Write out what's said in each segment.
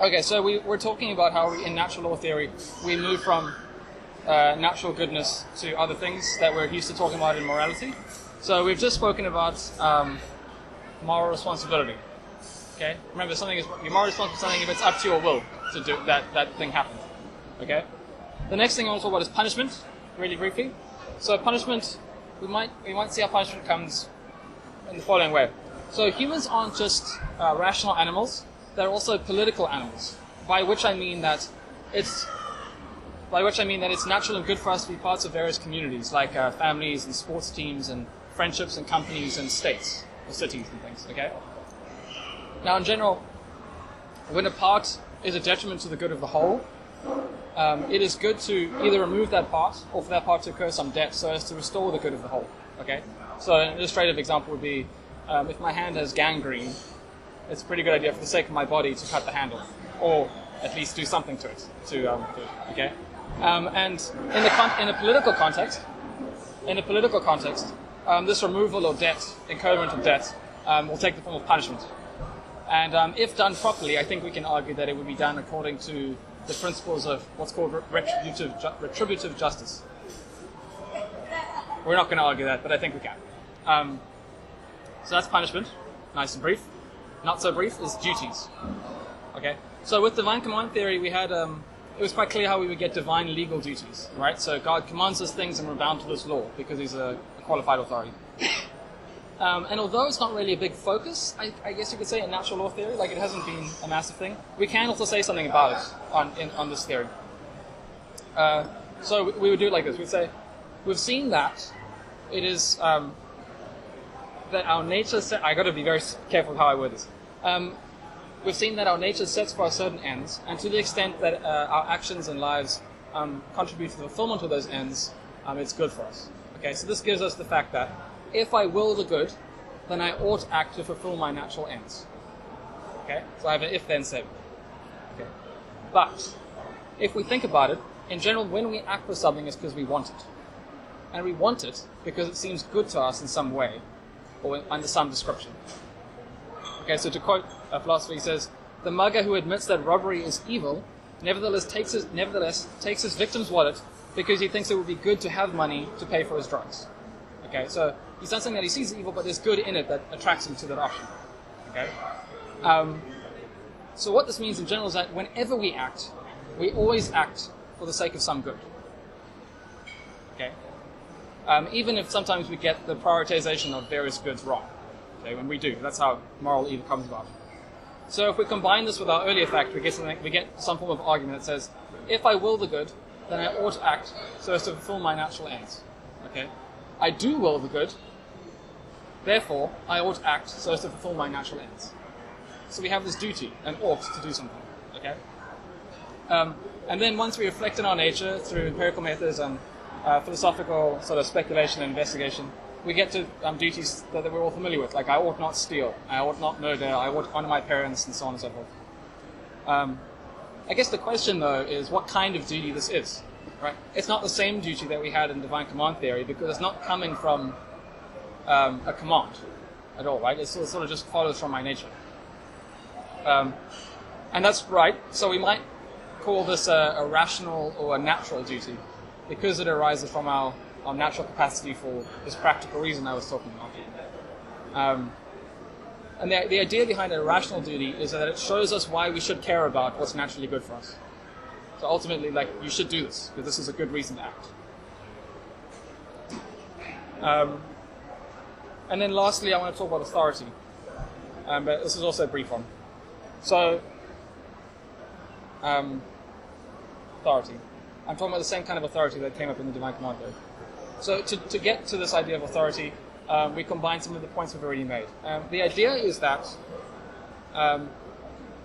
Okay, so we're talking about how in natural law theory we move from natural goodness to other things that we're used to talking about in morality. So we've just spoken about moral responsibility. Okay, remember you're more responsible for something if it's up to your will to do that thing happen. Okay, the next thing I want to talk about is punishment, really briefly. So punishment, we might see how punishment comes in the following way. So humans aren't just rational animals; they're also political animals. By which I mean that it's natural and good for us to be parts of various communities, like families and sports teams and friendships and companies and states or cities and things. Okay. Now, in general, when a part is a detriment to the good of the whole, it is good to either remove that part or for that part to incur some debt so as to restore the good of the whole. Okay. So an illustrative example would be if my hand has gangrene, it's a pretty good idea for the sake of my body to cut the handle, or at least do something to it. Okay. And in a political context, this removal of debt, incurment of debt, will take the form of punishment. And if done properly, I think we can argue that it would be done according to the principles of what's called retributive justice. We're not going to argue that, but I think we can. So that's punishment, nice and brief. Not so brief is duties. Okay. So with divine command theory, we had it was quite clear how we would get divine legal duties, right? So God commands us things and we're bound to this law because He's a qualified authority. And although it's not really a big focus, I guess you could say in natural law theory, like it hasn't been a massive thing, we can also say something about it on this theory. So we would do it like this. We'd say, we've seen that it is that our nature... I got to be very careful with how I word this. We've seen that our nature sets for us certain ends, and to the extent that our actions and lives contribute to the fulfillment of those ends, it's good for us. Okay, so this gives us the fact that if I will the good, then I ought to act to fulfill my natural ends. Okay, so I have an if-then statement. Okay, but if we think about it, in general, when we act for something, it's because we want it, and we want it because it seems good to us in some way, or under some description. Okay, so to quote a philosopher, he says, "The mugger who admits that robbery is evil, nevertheless takes his victim's wallet because he thinks it would be good to have money to pay for his drugs." Okay, so he's done something that he sees as evil, but there's good in it that attracts him to that option. Okay, so what this means in general is that whenever we act, we always act for the sake of some good. Okay, even if sometimes we get the prioritization of various goods wrong. Okay, when we do, that's how moral evil comes about. So if we combine this with our earlier fact, we get some form of argument that says, if I will the good, then I ought to act so as to fulfill my natural ends. Okay, I do will the good, therefore I ought to act so as to fulfill my natural ends. So we have this duty, and ought to do something. Okay, and then once we reflect on our nature through empirical methods and philosophical sort of speculation and investigation, we get to duties that we're all familiar with, like I ought not steal, I ought not murder, I ought honor my parents, and so on and so forth. I guess the question, though, is what kind of duty this is. Right? It's not the same duty that we had in divine command theory because it's not coming from a command at all, right? It sort of just follows from my nature. And that's right. So we might call this a rational or a natural duty because it arises from our natural capacity for this practical reason I was talking about. And the idea behind a rational duty is that it shows us why we should care about what's naturally good for us. So ultimately, like, you should do this because this is a good reason to act. And then lastly, I want to talk about authority. But this is also a brief one. So, authority. I'm talking about the same kind of authority that came up in the divine command theory. So to get to this idea of authority, we combine some of the points we've already made. The idea is that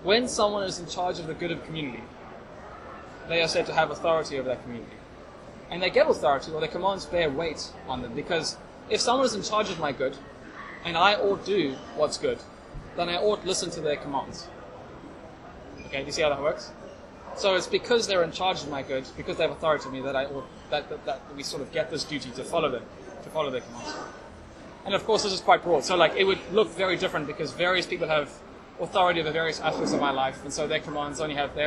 when someone is in charge of the good of the community, they are said to have authority over that community. And they get authority, or their commands bear weight on them, because if someone is in charge of my good, and I ought do what's good, then I ought listen to their commands. Okay, do you see how that works? So it's because they're in charge of my good, because they have authority over me, that I ought that we sort of get this duty to follow them, to follow their commands. And of course, this is quite broad. So like it would look very different because various people have authority over various aspects of my life, and so their commands only have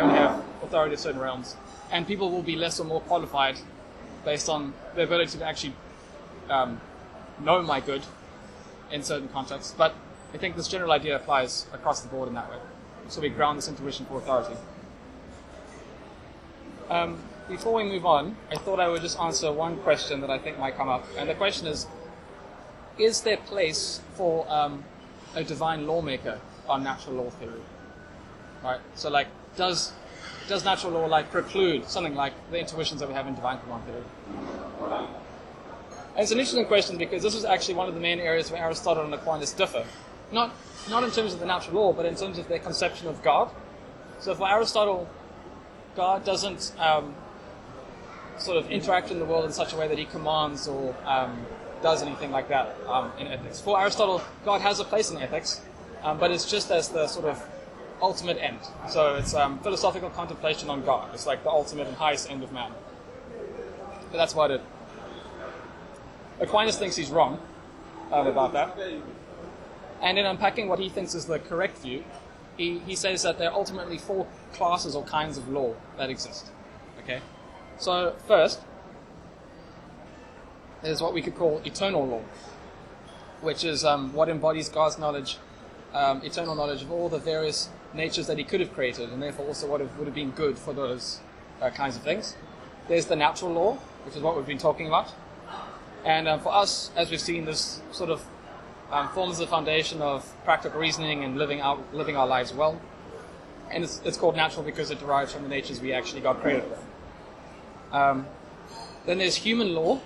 authority of certain realms, and people will be less or more qualified based on their ability to actually know my good in certain contexts. But I think this general idea applies across the board in that way. So we ground this intuition for authority. Before we move on, I thought I would just answer one question that I think might come up, and the question is there place for a divine lawmaker on natural law theory? Right? So, like, does natural law preclude something like the intuitions that we have in divine command theory? And it's an interesting question because this was actually one of the main areas where Aristotle and Aquinas differ. Not in terms of the natural law, but in terms of their conception of God. So for Aristotle, God doesn't sort of interact in the world in such a way that he commands or does anything like that in ethics. For Aristotle, God has a place in ethics, but it's just as the sort of ultimate end. So it's philosophical contemplation on God. It's like the ultimate and highest end of man. But that's about it. Aquinas thinks he's wrong about that. And in unpacking what he thinks is the correct view, he says that there are ultimately 4 classes or kinds of law that exist. Okay? So first, there's what we could call eternal law, which is what embodies God's knowledge, eternal knowledge of all the various natures that he could have created, and therefore also what would have been good for those kinds of things. There's the natural law, which is what we've been talking about. And for us, as we've seen, this sort of forms the foundation of practical reasoning and living our lives well. And it's called natural because it derives from the natures we actually got created with. Then there's human law,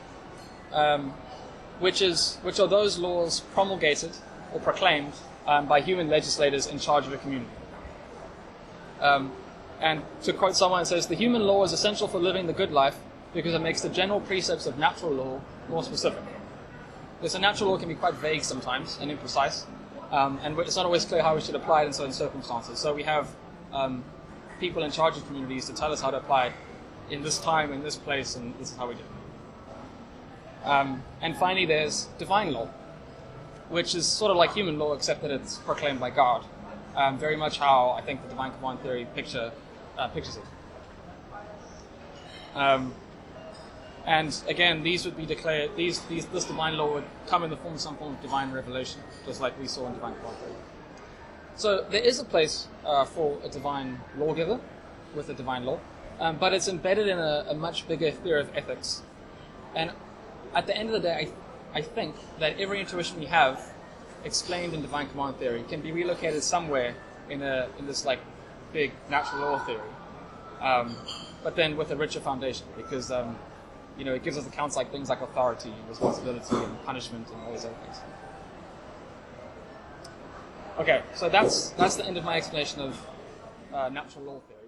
which are those laws promulgated or proclaimed by human legislators in charge of a community. And to quote someone, it says, "The human law is essential for living the good life because it makes the general precepts of natural law more specific." So natural law can be quite vague sometimes and imprecise, and it's not always clear how we should apply it in certain circumstances. So we have people in charge of communities to tell us how to apply it in this time, in this place, and this is how we do it. And finally, there's divine law, which is sort of like human law, except that it's proclaimed by God. Very much how I think the divine command theory pictures it. And again, these would be declared. This divine law would come in the form of some form of divine revelation, just like we saw in divine command theory. So there is a place for a divine lawgiver with a divine law, but it's embedded in a much bigger theory of ethics. And at the end of the day, I think that every intuition we have explained in divine command theory can be relocated somewhere in this like big natural law theory, but then with a richer foundation, because it gives us accounts like things like authority, and responsibility, and punishment, and all these other things. Okay, so that's the end of my explanation of natural law theory.